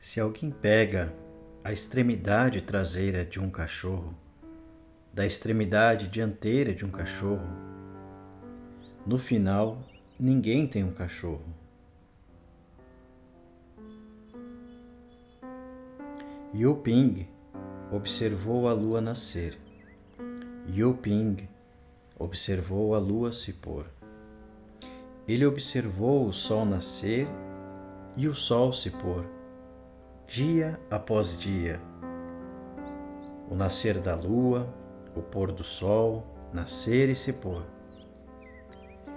Se alguém pega a extremidade traseira de um cachorro, da extremidade dianteira de um cachorro, no final, ninguém tem um cachorro. Yu Ping observou a lua nascer. Yu Ping observou a lua se pôr. Ele observou o sol nascer e o sol se pôr, dia após dia. O nascer da lua, o pôr do sol, nascer e se pôr.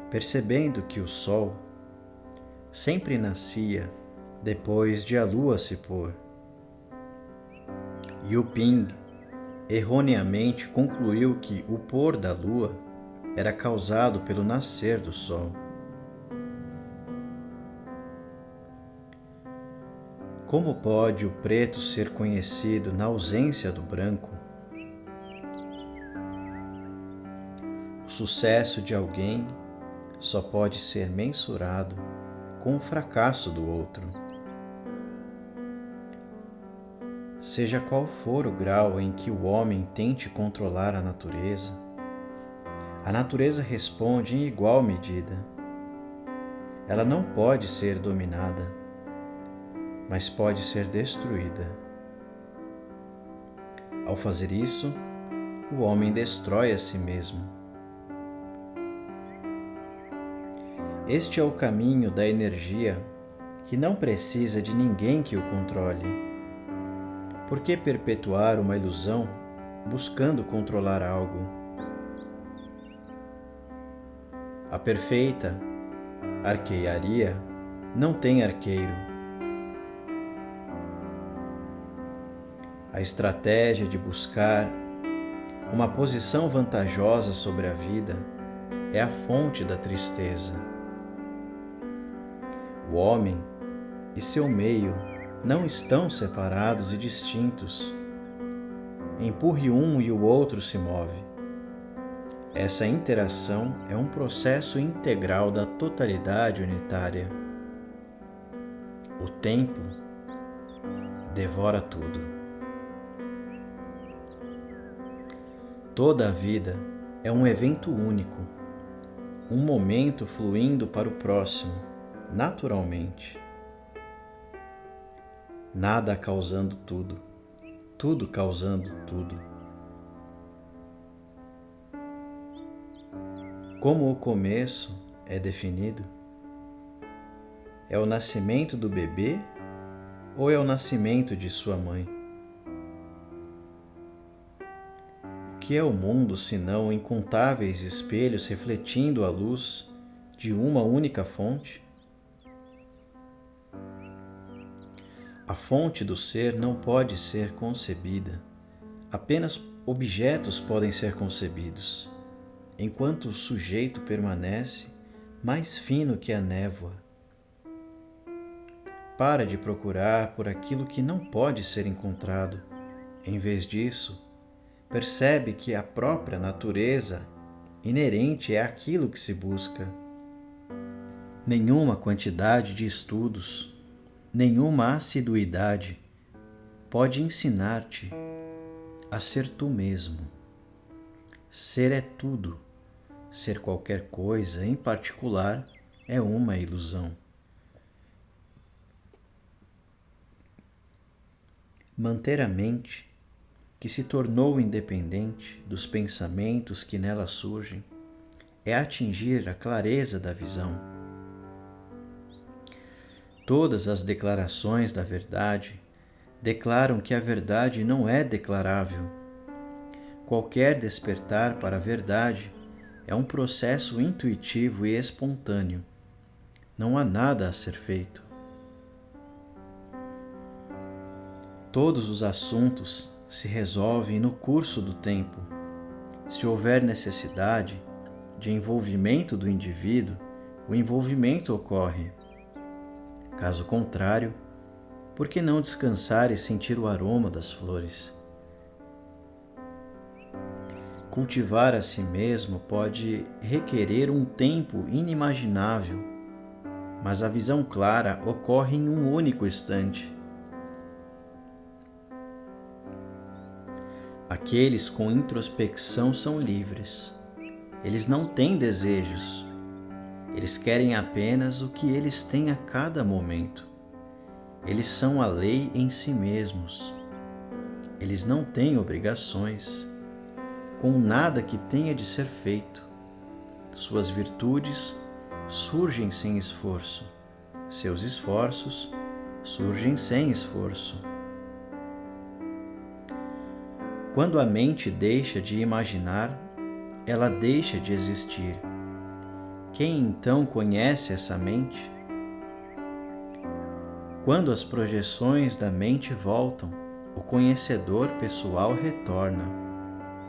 Percebendo que o sol sempre nascia depois de a lua se pôr, Yu Ping erroneamente concluiu que o pôr da lua era causado pelo nascer do sol. Como pode o preto ser conhecido na ausência do branco? O sucesso de alguém só pode ser mensurado com o fracasso do outro. Seja qual for o grau em que o homem tente controlar a natureza responde em igual medida. Ela não pode ser dominada, mas pode ser destruída. Ao fazer isso, o homem destrói a si mesmo. Este é o caminho da energia que não precisa de ninguém que o controle. Por que perpetuar uma ilusão buscando controlar algo? A perfeita arquearia não tem arqueiro. A estratégia de buscar uma posição vantajosa sobre a vida é a fonte da tristeza. O homem e seu meio não estão separados e distintos. Empurre um e o outro se move. Essa interação é um processo integral da totalidade unitária. O tempo devora tudo. Toda a vida é um evento único, um momento fluindo para o próximo, naturalmente. Nada causando tudo, tudo causando tudo. Como o começo é definido? É o nascimento do bebê ou é o nascimento de sua mãe? O que é o mundo senão incontáveis espelhos refletindo a luz de uma única fonte? A fonte do ser não pode ser concebida. Apenas objetos podem ser concebidos, enquanto o sujeito permanece mais fino que a névoa. Para de procurar por aquilo que não pode ser encontrado. Em vez disso, percebe que a própria natureza inerente é aquilo que se busca. Nenhuma quantidade de estudos, nenhuma assiduidade pode ensinar-te a ser tu mesmo. Ser é tudo. Ser qualquer coisa em particular é uma ilusão. Manter a mente, que se tornou independente dos pensamentos que nela surgem, é atingir a clareza da visão. Todas as declarações da verdade declaram que a verdade não é declarável. Qualquer despertar para a verdade é um processo intuitivo e espontâneo. Não há nada a ser feito. Todos os assuntos se resolvem no curso do tempo. Se houver necessidade de envolvimento do indivíduo, o envolvimento ocorre. Caso contrário, por que não descansar e sentir o aroma das flores? Cultivar a si mesmo pode requerer um tempo inimaginável, mas a visão clara ocorre em um único instante. Aqueles com introspecção são livres. Eles não têm desejos. Eles querem apenas o que eles têm a cada momento. Eles são a lei em si mesmos. Eles não têm obrigações com nada que tenha de ser feito. Suas virtudes surgem sem esforço. Seus esforços surgem sem esforço. Quando a mente deixa de imaginar, ela deixa de existir. Quem então conhece essa mente? Quando as projeções da mente voltam, o conhecedor pessoal retorna,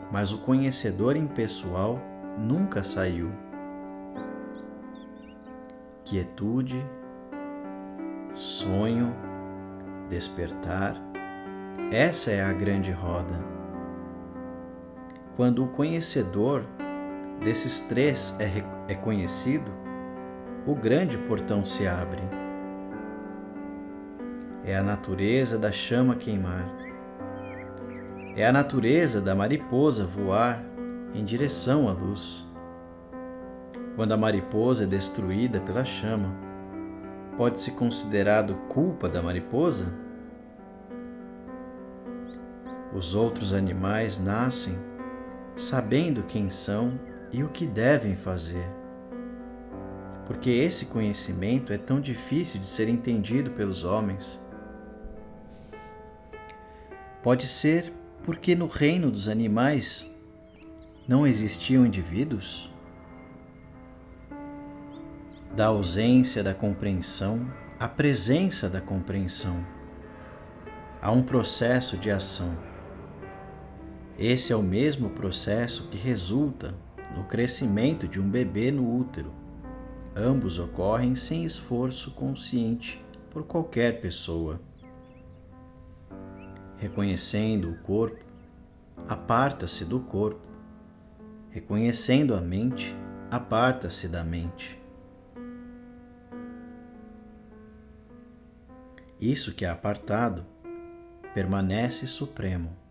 mas o conhecedor impessoal nunca saiu. Quietude, sonho, despertar, essa é a grande roda. Quando o conhecedor desses três é conhecido, o grande portão se abre. É a natureza da chama queimar. É a natureza da mariposa voar em direção à luz. Quando a mariposa é destruída pela chama, pode ser considerado culpa da mariposa? Os outros animais nascem sabendo quem são e o que devem fazer. Porque esse conhecimento é tão difícil de ser entendido pelos homens. Pode ser porque no reino dos animais não existiam indivíduos? Da ausência da compreensão à presença da compreensão. Há um processo de ação. Esse é o mesmo processo que resulta no crescimento de um bebê no útero. Ambos ocorrem sem esforço consciente por qualquer pessoa. Reconhecendo o corpo, aparta-se do corpo. Reconhecendo a mente, aparta-se da mente. Isso que é apartado permanece supremo,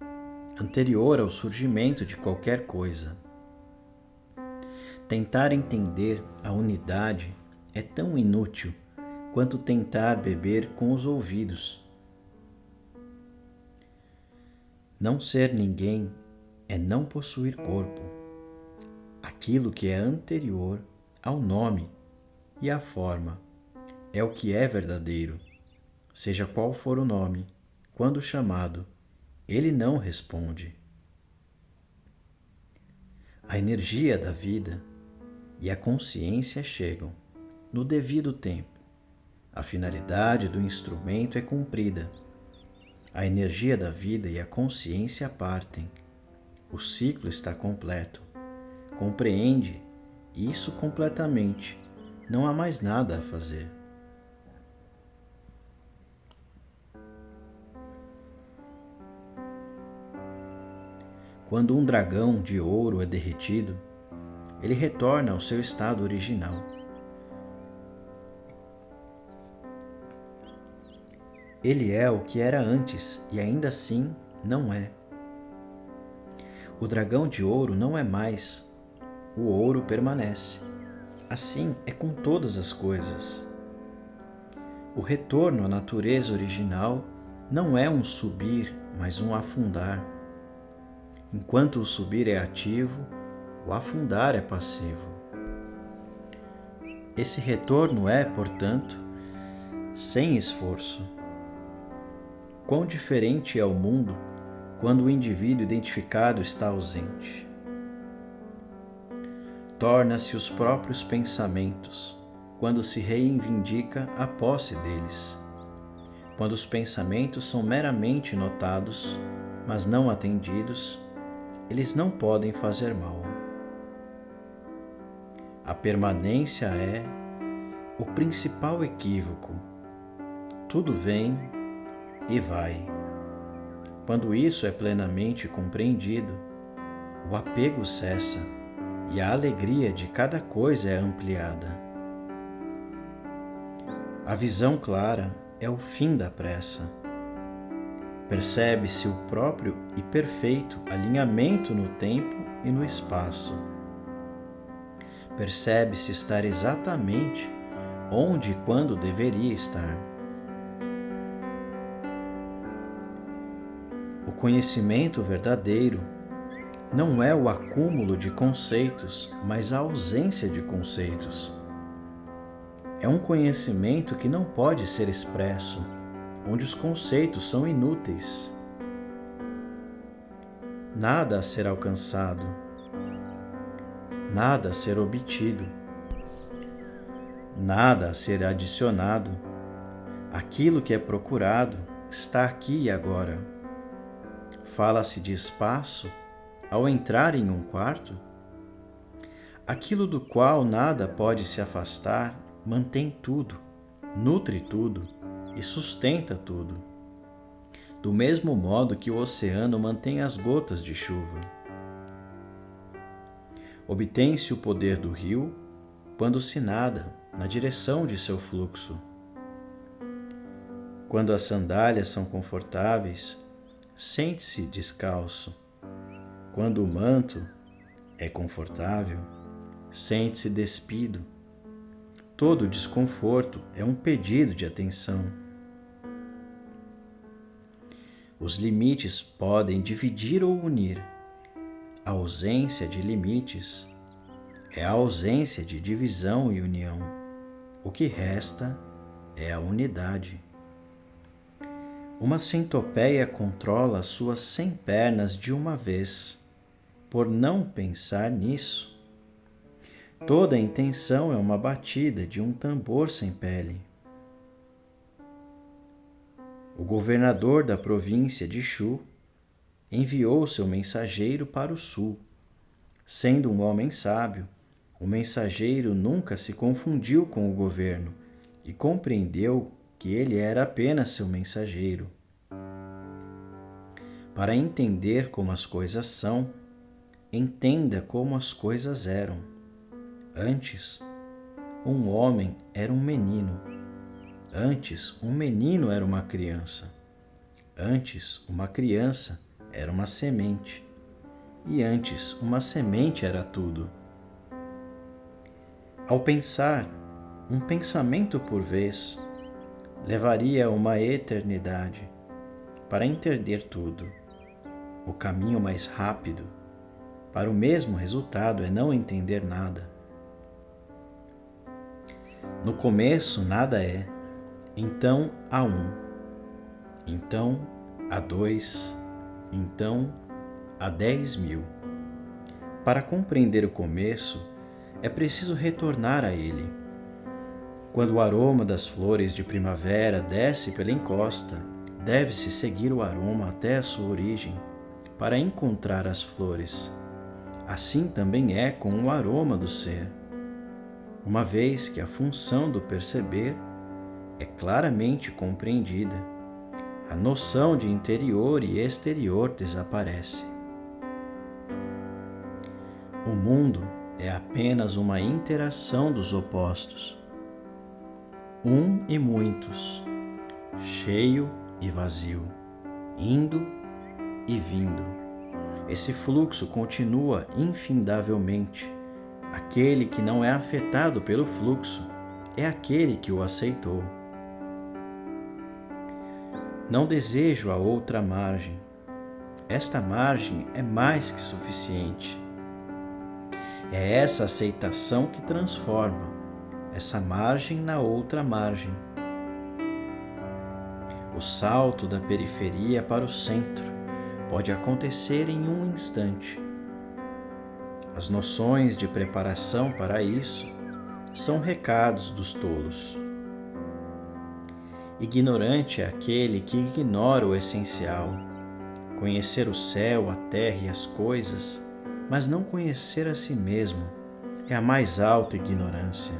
anterior ao surgimento de qualquer coisa. Tentar entender a unidade é tão inútil quanto tentar beber com os ouvidos. Não ser ninguém é não possuir corpo. Aquilo que é anterior ao nome e à forma é o que é verdadeiro. Seja qual for o nome, quando chamado, ele não responde. A energia da vida e a consciência chegam no devido tempo. A finalidade do instrumento é cumprida. A energia da vida e a consciência partem. O ciclo está completo. Compreende isso completamente. Não há mais nada a fazer. Quando um dragão de ouro é derretido, ele retorna ao seu estado original. Ele é o que era antes e ainda assim não é. O dragão de ouro não é mais, o ouro permanece. Assim é com todas as coisas. O retorno à natureza original não é um subir, mas um afundar. Enquanto o subir é ativo, o afundar é passivo. Esse retorno é, portanto, sem esforço. Quão diferente é o mundo quando o indivíduo identificado está ausente. Torna-se os próprios pensamentos quando se reivindica a posse deles. Quando os pensamentos são meramente notados, mas não atendidos, eles não podem fazer mal. A permanência é o principal equívoco. Tudo vem e vai. Quando isso é plenamente compreendido, o apego cessa e a alegria de cada coisa é ampliada. A visão clara é o fim da pressa. Percebe-se o próprio e perfeito alinhamento no tempo e no espaço. Percebe-se estar exatamente onde e quando deveria estar. O conhecimento verdadeiro não é o acúmulo de conceitos, mas a ausência de conceitos. É um conhecimento que não pode ser expresso, onde os conceitos são inúteis. Nada a ser alcançado, nada a ser obtido, nada a ser adicionado. Aquilo que é procurado está aqui e agora. Fala-se de espaço ao entrar em um quarto. Aquilo do qual nada pode se afastar mantém tudo, nutre tudo e sustenta tudo, do mesmo modo que o oceano mantém as gotas de chuva. Obtém-se o poder do rio quando se nada na direção de seu fluxo. Quando as sandálias são confortáveis, sente-se descalço. Quando o manto é confortável, sente-se despido. Todo desconforto é um pedido de atenção. Os limites podem dividir ou unir. A ausência de limites é a ausência de divisão e união. O que resta é a unidade. Uma centopeia controla suas 100 pernas de uma vez, por não pensar nisso. Toda a intenção é uma batida de um tambor sem pele. O governador da província de Shu enviou seu mensageiro para o sul. Sendo um homem sábio, o mensageiro nunca se confundiu com o governo e compreendeu que ele era apenas seu mensageiro. Para entender como as coisas são, entenda como as coisas eram. Antes, um homem era um menino. Antes, um menino era uma criança. Antes, uma criança era uma semente. E antes, uma semente era tudo. Ao pensar, um pensamento por vez levaria uma eternidade para entender tudo. O caminho mais rápido para o mesmo resultado é não entender nada. No começo nada é, então há um, então há 2, então há 10.000. Para compreender o começo, é preciso retornar a ele. Quando o aroma das flores de primavera desce pela encosta, deve-se seguir o aroma até a sua origem, para encontrar as flores. Assim também é com o aroma do ser. Uma vez que a função do perceber é claramente compreendida, a noção de interior e exterior desaparece. O mundo é apenas uma interação dos opostos. Um e muitos, cheio e vazio, indo e vindo. Esse fluxo continua infindavelmente. Aquele que não é afetado pelo fluxo é aquele que o aceitou. Não desejo a outra margem. Esta margem é mais que suficiente. É essa aceitação que transforma essa margem na outra margem. O salto da periferia para o centro pode acontecer em um instante. As noções de preparação para isso são recados dos tolos. Ignorante é aquele que ignora o essencial. Conhecer o céu, a terra e as coisas, mas não conhecer a si mesmo, é a mais alta ignorância.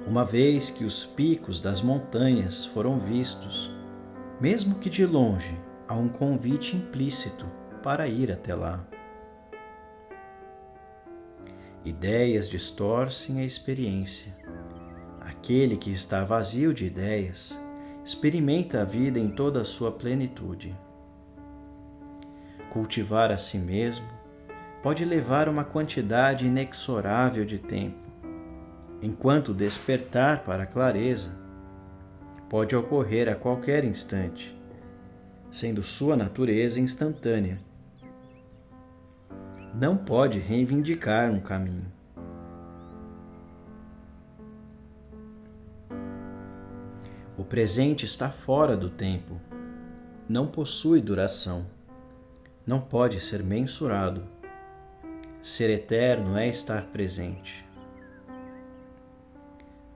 Uma vez que os picos das montanhas foram vistos, mesmo que de longe, há um convite implícito para ir até lá. Ideias distorcem a experiência. Aquele que está vazio de ideias experimenta a vida em toda a sua plenitude. Cultivar a si mesmo pode levar uma quantidade inexorável de tempo, enquanto o despertar para a clareza pode ocorrer a qualquer instante, sendo sua natureza instantânea. Não pode reivindicar um caminho. O presente está fora do tempo, não possui duração, não pode ser mensurado. Ser eterno é estar presente.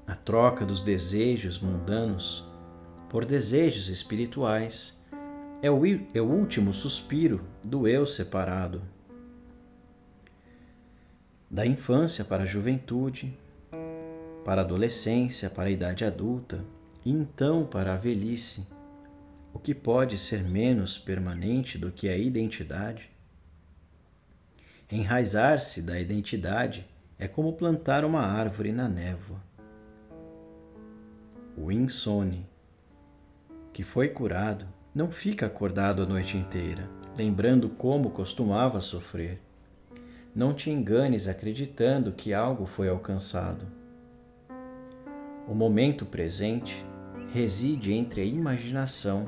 A troca dos desejos mundanos por desejos espirituais é o último suspiro do eu separado. Da infância para a juventude, para a adolescência, para a idade adulta e então para a velhice, o que pode ser menos permanente do que a identidade? Enraizar-se da identidade é como plantar uma árvore na névoa. O insone, que foi curado, não fica acordado a noite inteira, lembrando como costumava sofrer. Não te enganes acreditando que algo foi alcançado. O momento presente reside entre a imaginação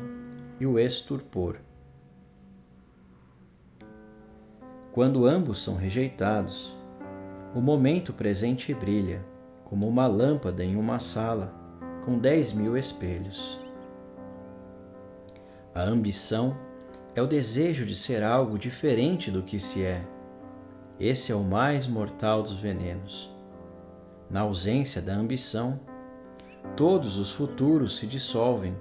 e o estupor. Quando ambos são rejeitados, o momento presente brilha como uma lâmpada em uma sala com 10.000 espelhos. A ambição é o desejo de ser algo diferente do que se é. Esse é o mais mortal dos venenos. Na ausência da ambição, todos os futuros se dissolvem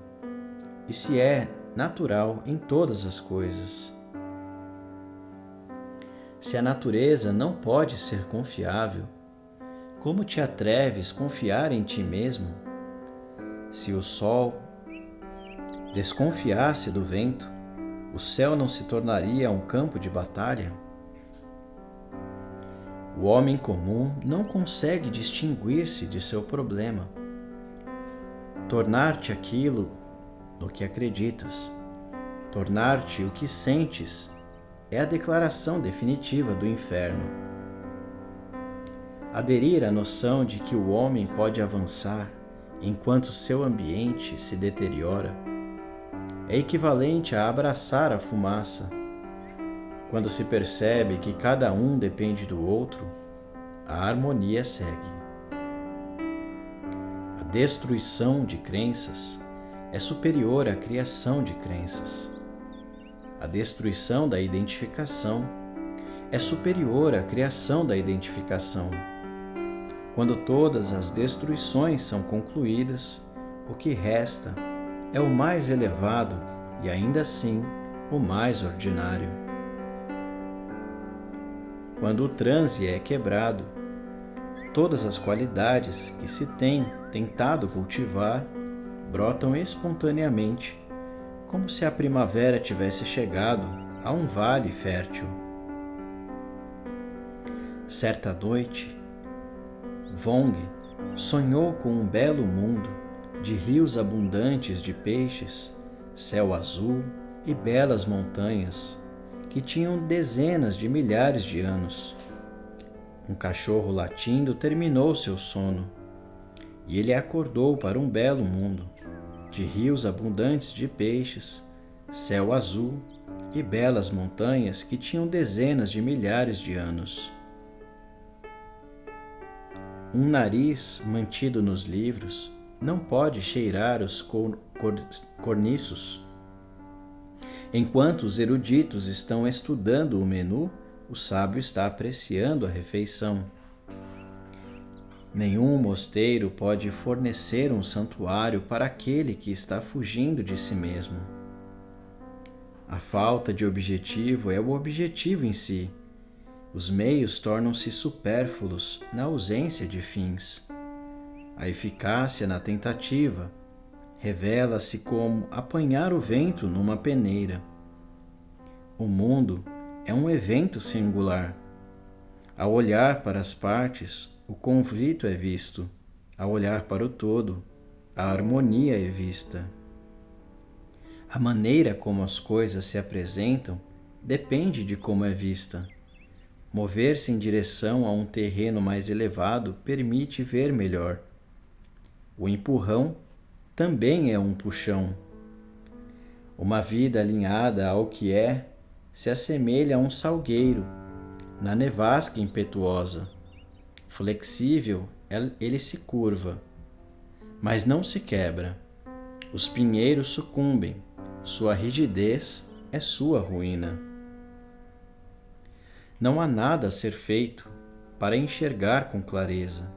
e se é natural em todas as coisas. Se a natureza não pode ser confiável, como te atreves a confiar em ti mesmo? Se o sol desconfiasse do vento, o céu não se tornaria um campo de batalha? O homem comum não consegue distinguir-se de seu problema. Tornar-te aquilo no que acreditas, tornar-te o que sentes, é a declaração definitiva do inferno. Aderir à noção de que o homem pode avançar enquanto seu ambiente se deteriora é equivalente a abraçar a fumaça. Quando se percebe que cada um depende do outro, a harmonia segue. A destruição de crenças é superior à criação de crenças. A destruição da identificação é superior à criação da identificação. Quando todas as destruições são concluídas, o que resta é o mais elevado e ainda assim o mais ordinário. Quando o transe é quebrado, todas as qualidades que se tem tentado cultivar brotam espontaneamente, como se a primavera tivesse chegado a um vale fértil. Certa noite, Vong sonhou com um belo mundo de rios abundantes de peixes, céu azul e belas montanhas que tinham dezenas de milhares de anos. Um cachorro latindo terminou seu sono e ele acordou para um belo mundo de rios abundantes de peixes, céu azul e belas montanhas que tinham dezenas de milhares de anos. Um nariz mantido nos livros não pode cheirar os corniços. Enquanto os eruditos estão estudando o menu, o sábio está apreciando a refeição. Nenhum mosteiro pode fornecer um santuário para aquele que está fugindo de si mesmo. A falta de objetivo é o objetivo em si. Os meios tornam-se supérfluos na ausência de fins. A eficácia na tentativa revela-se como apanhar o vento numa peneira. O mundo é um evento singular. Ao olhar para as partes, o conflito é visto. Ao olhar para o todo, a harmonia é vista. A maneira como as coisas se apresentam depende de como é vista. Mover-se em direção a um terreno mais elevado permite ver melhor. O empurrão também é um puxão. Uma vida alinhada ao que é se assemelha a um salgueiro na nevasca impetuosa. Flexível, ele se curva, mas não se quebra. Os pinheiros sucumbem, sua rigidez é sua ruína. Não há nada a ser feito para enxergar com clareza.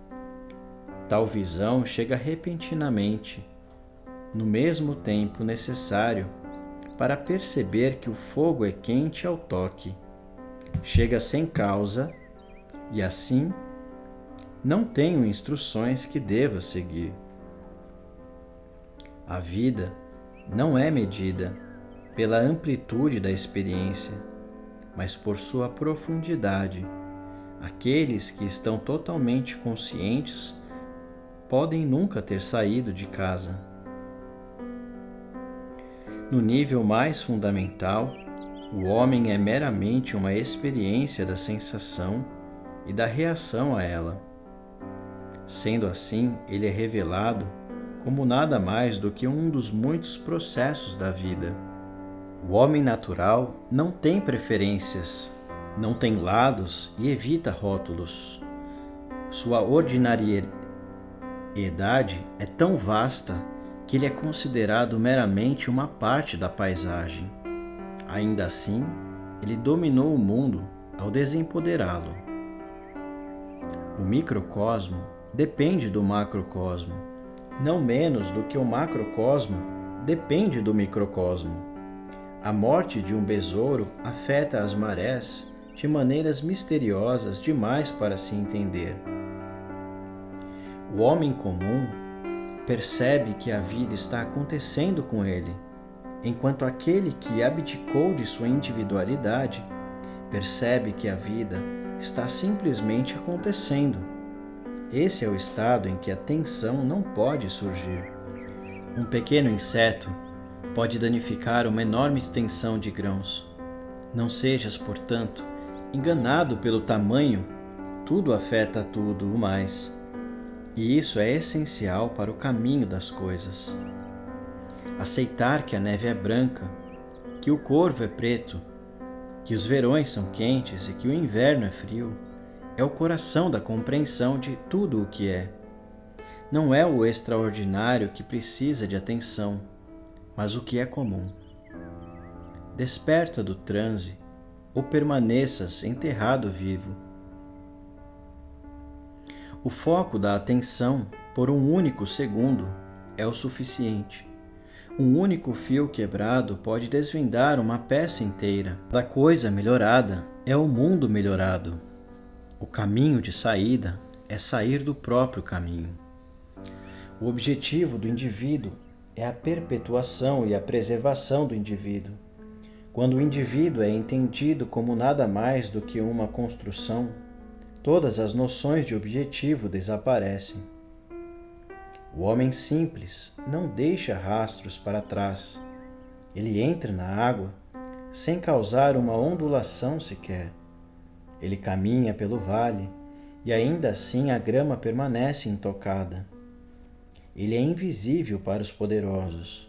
Tal visão chega repentinamente, no mesmo tempo necessário para perceber que o fogo é quente ao toque. Chega sem causa e, assim, não tenho instruções que deva seguir. A vida não é medida pela amplitude da experiência, mas por sua profundidade. Aqueles que estão totalmente conscientes podem nunca ter saído de casa. No nível mais fundamental, o homem é meramente uma experiência da sensação e da reação a ela. Sendo assim, ele é revelado como nada mais do que um dos muitos processos da vida. O homem natural não tem preferências, não tem lados e evita rótulos. Sua ordinariedade é tão vasta que ele é considerado meramente uma parte da paisagem. Ainda assim, ele dominou o mundo ao desempoderá-lo. O microcosmo depende do macrocosmo, não menos do que o macrocosmo depende do microcosmo. A morte de um besouro afeta as marés de maneiras misteriosas demais para se entender. O homem comum percebe que a vida está acontecendo com ele, enquanto aquele que abdicou de sua individualidade percebe que a vida está simplesmente acontecendo. Esse é o estado em que a tensão não pode surgir. Um pequeno inseto pode danificar uma enorme extensão de grãos. Não sejas, portanto, enganado pelo tamanho, tudo afeta tudo o mais. E isso é essencial para o caminho das coisas. Aceitar que a neve é branca, que o corvo é preto, que os verões são quentes e que o inverno é frio, é o coração da compreensão de tudo o que é. Não é o extraordinário que precisa de atenção, mas o que é comum. Desperta do transe ou permaneças enterrado vivo. O foco da atenção por um único segundo é o suficiente. Um único fio quebrado pode desvendar uma peça inteira. A coisa melhorada é o mundo melhorado. O caminho de saída é sair do próprio caminho. O objetivo do indivíduo é a perpetuação e a preservação do indivíduo. Quando o indivíduo é entendido como nada mais do que uma construção, todas as noções de objetivo desaparecem. O homem simples não deixa rastros para trás. Ele entra na água sem causar uma ondulação sequer. Ele caminha pelo vale e ainda assim a grama permanece intocada. Ele é invisível para os poderosos,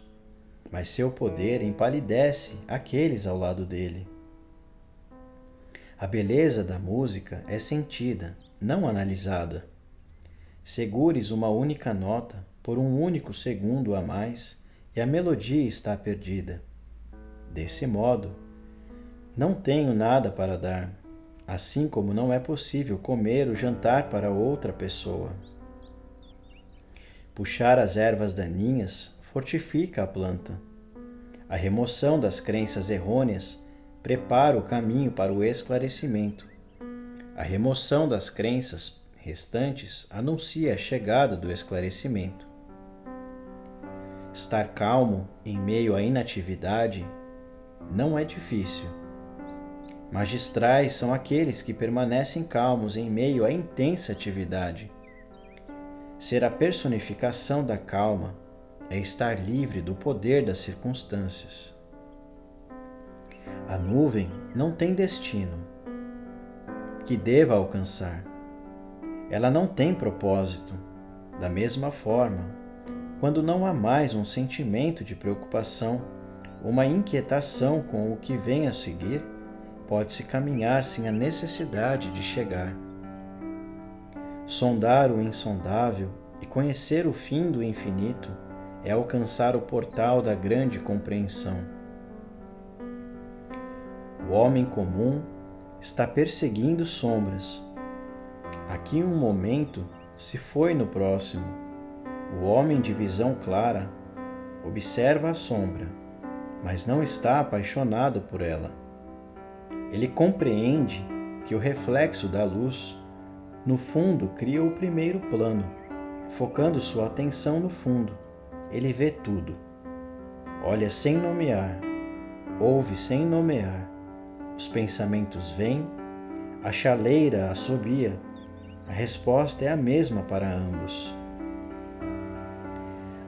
mas seu poder empalidece aqueles ao lado dele. A beleza da música é sentida, não analisada. Segures uma única nota por um único segundo a mais e a melodia está perdida. Desse modo, não tenho nada para dar, assim como não é possível comer o jantar para outra pessoa. Puxar as ervas daninhas fortifica a planta. A remoção das crenças errôneas prepara o caminho para o esclarecimento. A remoção das crenças restantes anuncia a chegada do esclarecimento. Estar calmo em meio à inatividade não é difícil. Magistrais são aqueles que permanecem calmos em meio à intensa atividade. Ser a personificação da calma é estar livre do poder das circunstâncias. A nuvem não tem destino que deva alcançar. Ela não tem propósito. Da mesma forma, quando não há mais um sentimento de preocupação, uma inquietação com o que vem a seguir, pode-se caminhar sem a necessidade de chegar. Sondar o insondável e conhecer o fim do infinito é alcançar o portal da grande compreensão. O homem comum está perseguindo sombras. Aqui um momento se foi no próximo. O homem de visão clara observa a sombra, mas não está apaixonado por ela. Ele compreende que o reflexo da luz, no fundo, cria o primeiro plano. Focando sua atenção no fundo, ele vê tudo. Olha sem nomear, ouve sem nomear. Os pensamentos vêm, a chaleira assobia. A resposta é a mesma para ambos.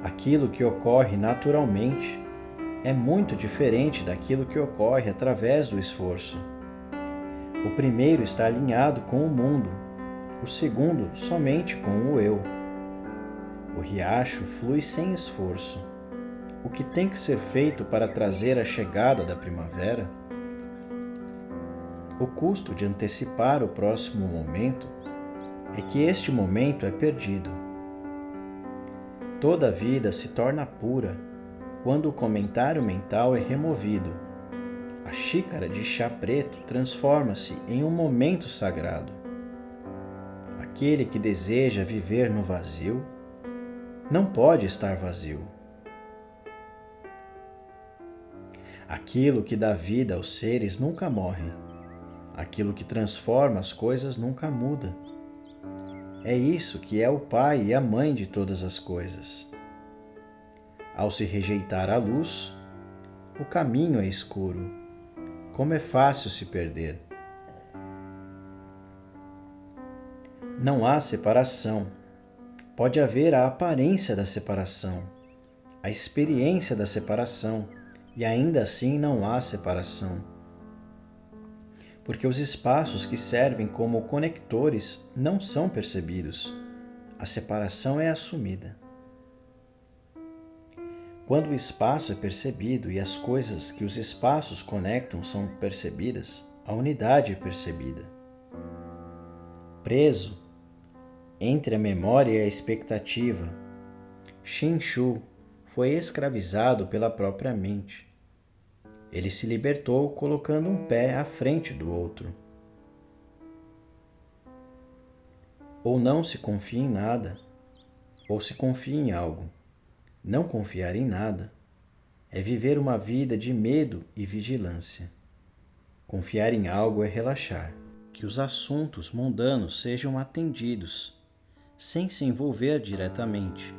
Aquilo que ocorre naturalmente é muito diferente daquilo que ocorre através do esforço. O primeiro está alinhado com o mundo, o segundo somente com o eu. O riacho flui sem esforço. O que tem que ser feito para trazer a chegada da primavera? O custo de antecipar o próximo momento é que este momento é perdido. Toda a vida se torna pura quando o comentário mental é removido. A xícara de chá preto transforma-se em um momento sagrado. Aquele que deseja viver no vazio não pode estar vazio. Aquilo que dá vida aos seres nunca morre. Aquilo que transforma as coisas nunca muda. É isso que é o pai e a mãe de todas as coisas. Ao se rejeitar a luz, o caminho é escuro. Como é fácil se perder. Não há separação. Pode haver a aparência da separação, a experiência da separação, e ainda assim não há separação. Porque os espaços que servem como conectores não são percebidos. A separação é assumida. Quando o espaço é percebido e as coisas que os espaços conectam são percebidas, a unidade é percebida. Preso entre a memória e a expectativa, Shin-Shu foi escravizado pela própria mente. Ele se libertou colocando um pé à frente do outro. Ou não se confia em nada, ou se confia em algo. Não confiar em nada é viver uma vida de medo e vigilância. Confiar em algo é relaxar, que os assuntos mundanos sejam atendidos, sem se envolver diretamente.